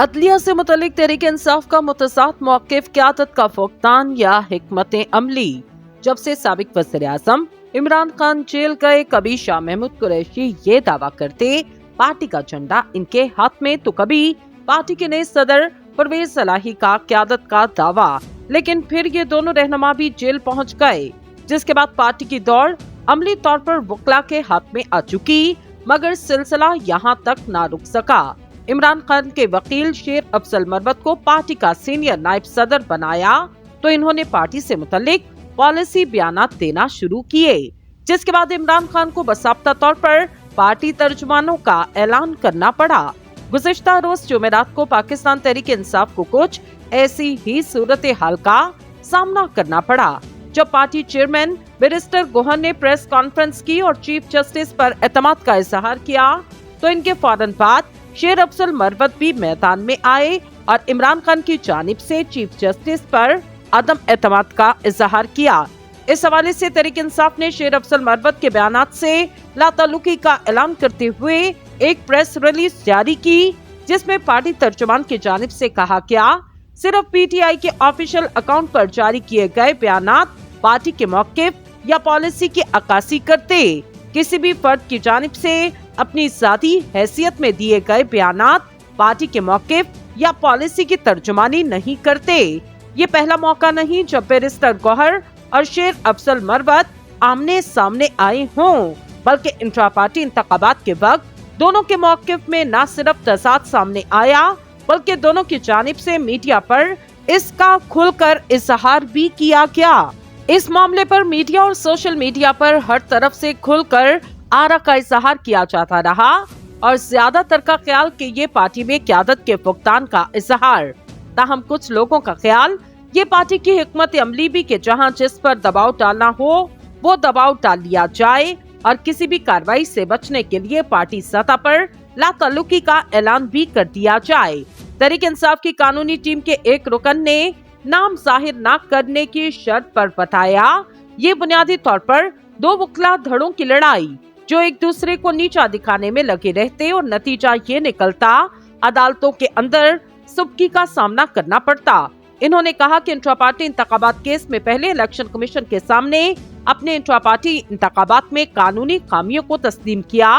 अदलिया से मुतल्लिक तहरीक इंसाफ का मुतसाद मौक़िफ़ क़यादत का फुक़दान या हिकमत अमली। जब से साबिक वज़ीर आज़म इमरान खान जेल गए, कभी शाह महमूद कुरैशी ये दावा करते पार्टी का झंडा इनके हाथ में, तो कभी पार्टी के नए सदर परवेज सलाही का क़यादत का दावा। लेकिन फिर ये दोनों रहनुमा भी जेल पहुंच गए, जिसके बाद पार्टी की दौड़ अमली तौर पर वकला के हाथ में आ चुकी। मगर सिलसिला यहाँ तक ना रुक सका। इमरान खान के वकील शेर अफजल मरवत को पार्टी का सीनियर नायब सदर बनाया, तो इन्होंने पार्टी से मुतल्लिक पॉलिसी बयानात देना शुरू किए, जिसके बाद इमरान खान को बाकायदा तौर पर पार्टी तर्जुमानों का ऐलान करना पड़ा। गुज़िश्ता रोज जुमेरात को पाकिस्तान तहरीक इंसाफ को कुछ ऐसी ही सूरत हाल का सामना करना पड़ा, जब पार्टी चेयरमैन बैरिस्टर गोहर ने प्रेस कॉन्फ्रेंस की और चीफ जस्टिस पर एतमाद का इजहार किया, तो इनके फौरन बाद शेर अफजल मरवत भी मैदान में आए और इमरान खान की जानिब से चीफ जस्टिस पर अदम एतमाद का इजहार किया। इस हवाले से तहरीक इंसाफ ने शेर अफजल मरवत के बयानात से लाताल्लुकी का ऐलान करते हुए एक प्रेस रिलीज जारी की, जिसमें पार्टी तर्जुमान की जानिब से कहा गया, सिर्फ पीटीआई के ऑफिशियल अकाउंट पर जारी किए गए बयानात पार्टी के मौक़िफ़ या पॉलिसी की अक्कासी करते, किसी भी फर्द की जानिब से अपनी ज़ाती हैसियत में दिए गए बयानात पार्टी के मौक़िफ़ या पॉलिसी की तर्जुमानी नहीं करते। ये पहला मौका नहीं जब बैरिस्टर गौहर और शेर अफजल मरवत आमने सामने आए हों, बल्कि इंट्रा पार्टी इंतखाबात के वक्त दोनों के मौक़िफ़ में न सिर्फ तज़ाद सामने आया, बल्कि दोनों की जानिब से मीडिया पर इसका खुलकर इजहार भी किया गया। इस मामले पर मीडिया और सोशल मीडिया पर हर तरफ से खुलकर आरा का इजहार किया जाता रहा और ज्यादातर का ख्याल कि ये पार्टी में क़यादत के फुक़दान का इजहार। ताहम कुछ लोगों का ख्याल ये पार्टी की हिकमत अमली भी कि जहां जिस पर दबाव डालना हो वो दबाव डाल लिया जाए और किसी भी कार्रवाई से बचने के लिए पार्टी सतह पर लाताल्लुकी का ऐलान भी कर दिया जाए। तहरीक इंसाफ की कानूनी टीम के एक रुकन ने नाम जाहिर न करने की शर्त पर बताया, ये बुनियादी तौर पर दो वकला धड़ों की लड़ाई जो एक दूसरे को नीचा दिखाने में लगे रहते और नतीजा ये निकलता अदालतों के अंदर सुबकी का सामना करना पड़ता। इन्होंने कहा कि इंट्रा पार्टी इंतखाबात केस में पहले इलेक्शन कमीशन के सामने अपने इंट्रा पार्टी इंतखाबात में कानूनी खामियों को तस्लीम किया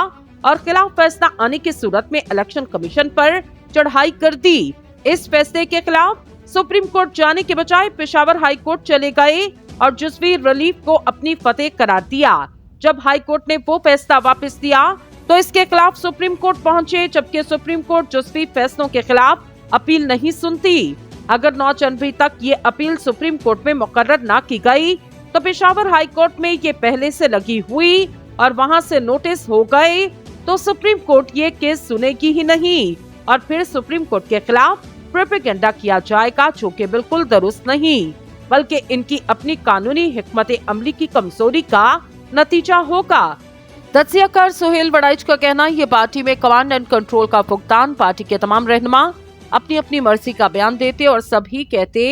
और खिलाफ फैसला आने की सूरत में इलेक्शन कमीशन पर चढ़ाई कर दी। इस फैसले के खिलाफ सुप्रीम कोर्ट जाने के बजाय पेशावर हाई कोर्ट चले गए और जुज़वी रिलीफ को अपनी फतेह करार दिया। जब हाई कोर्ट ने वो फैसला वापस दिया तो इसके खिलाफ सुप्रीम कोर्ट पहुंचे, जबकि सुप्रीम कोर्ट जुज़वी फैसलों के खिलाफ अपील नहीं सुनती। अगर 9 जनवरी तक ये अपील सुप्रीम कोर्ट में मुकर्रर न की गई तो पेशावर हाई कोर्ट में ये पहले से लगी हुई और वहां से नोटिस हो गए, तो सुप्रीम कोर्ट ये केस सुनेगी ही नहीं और फिर सुप्रीम कोर्ट के खिलाफ प्रोपेगेंडा किया जाएगा, जो कि बिल्कुल दुरुस्त नहीं, बल्कि इनकी अपनी कानूनी हिकमत अमली की कमजोरी का नतीजा होगा। तज्जियाकार सुहेल वड़ाइच का कहना, ये पार्टी में कमांड एंड कंट्रोल का फुक़दान, पार्टी के तमाम रहनुमा अपनी अपनी मर्जी का बयान देते और सभी कहते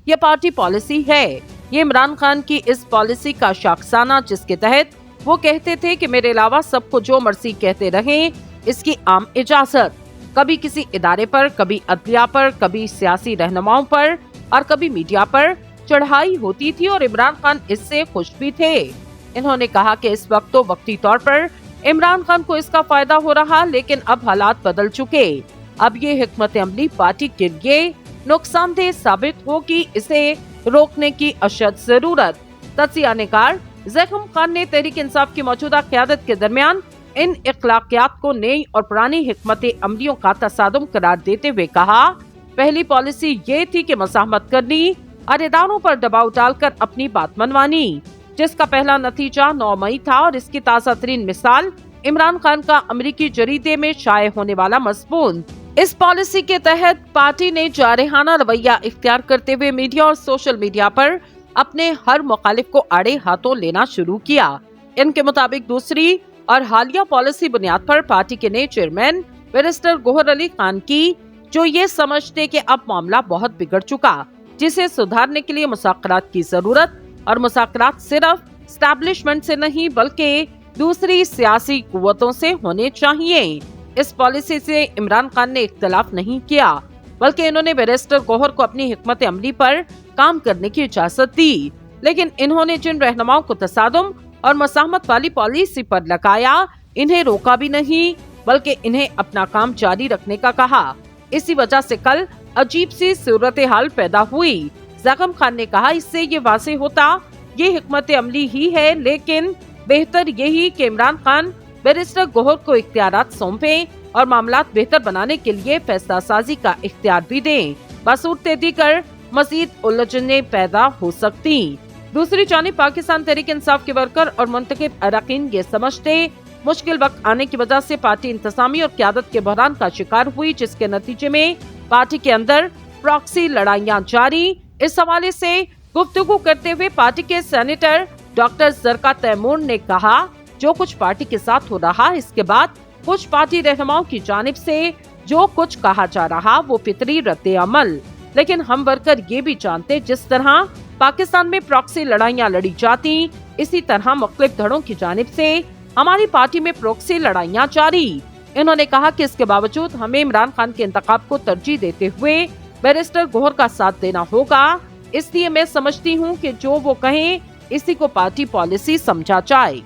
ये पार्टी पॉलिसी है। ये इमरान खान की इस पॉलिसी का शाखसाना, जिसके तहत वो कहते थे कि मेरे अलावा सबको जो मर्जी कहते रहें, इसकी आम इजाजत कभी किसी इदारे पर, कभी अदलिया पर, कभी सियासी रहनुमाओं पर और कभी मीडिया पर चढ़ाई होती थी और इमरान खान इससे खुश भी थे। इन्होंने कहा कि इस वक्त तो वक्ती तौर पर इमरान खान को इसका फायदा हो रहा, लेकिन अब हालात बदल चुके। अब ये हिकमत अमली पार्टी के लिए नुकसानदेह साबित होगी, इसे रोकने की अशद जरूरत। तज्जियाकार ज़ैकम खान ने तहरीक इंसाफ की मौजूदा क़यादत के दरमियान इन इख्लाकियात को नई और पुरानी हिकमत अमलियों का तसादुम करार देते हुए कहा, पहली पॉलिसी ये थी कि मज़ाहमत करनी और इदारों पर दबाव डालकर अपनी बात मनवानी, जिसका पहला नतीजा 9 मई था और इसकी ताज़ा तरीन मिसाल इमरान खान का अमेरिकी जरीदे में शाये होने वाला मज़मून। इस पॉलिसी के तहत पार्टी ने जारहाना रवैया इख्तियार करते हुए मीडिया और सोशल मीडिया पर अपने हर मुखालिफ को आड़े हाथों लेना शुरू किया। इनके मुताबिक दूसरी और हालिया पॉलिसी बुनियाद पर पार्टी के नए चेयरमैन बैरिस्टर गोहर अली खान की, जो ये समझते कि अब मामला बहुत बिगड़ चुका, जिसे सुधारने के लिए मुज़ाकरात की जरूरत और मुज़ाकरात सिर्फ एस्टैब्लिशमेंट से नहीं बल्कि दूसरी सियासी कुव्वतों से होने चाहिए। इस पॉलिसी से इमरान खान ने इख्तिलाफ नहीं किया, बल्कि इन्होंने बैरिस्टर गौहर को अपनी हिकमत अमली पर काम करने की इजाजत दी। लेकिन इन्होंने जिन रहनुमाओं को तसादुम और मसाहमत वाली पॉलिसी पर लगाया, इन्हें रोका भी नहीं बल्कि इन्हें अपना काम जारी रखने का कहा। इसी वजह से कल अजीब सी सूरत हाल पैदा हुई। ज़ाकिर खान ने कहा, इससे ये वाज़ेह होता ये हिकमत अमली ही है, लेकिन बेहतर यही कि इमरान खान बैरिस्टर गौहर को इख्तियारात सौंपें और मामलात बेहतर बनाने के लिए फैसला साजी का इख्तियार भी दें। बसूरत दीगर मजीद उलझनें पैदा हो सकती। दूसरी जानिब पाकिस्तान तहरीक इंसाफ के वर्कर और मुंतखब अरकान ये समझते मुश्किल वक्त आने की वजह से पार्टी इंतजामी और क़यादत के बहरान का शिकार हुई, जिसके नतीजे में पार्टी के अंदर प्रॉक्सी लड़ाइयां जारी। इस हवाले से गुफ्तगू करते हुए पार्टी के सेनेटर डॉक्टर जरका तैमूर ने कहा, जो कुछ पार्टी के साथ हो रहा, इसके बाद कुछ पार्टी रहनुमाओं की जानिब से जो कुछ कहा जा रहा वो फितरी रद्द अमल, लेकिन हम वर्कर ये भी जानते जिस तरह पाकिस्तान में प्रॉक्सी लड़ाइयां लड़ी जाती, इसी तरह मुख्तलिफ धड़ों की जानिब से हमारी पार्टी में प्रॉक्सी लड़ाइयां जारी। इन्होंने कहा कि इसके बावजूद हमें इमरान खान के इंतखाब को तरजीह देते हुए बैरिस्टर गौहर का साथ देना होगा। इसलिए मैं समझती हूँ कि जो वो कहें इसी को पार्टी पॉलिसी समझा जाए।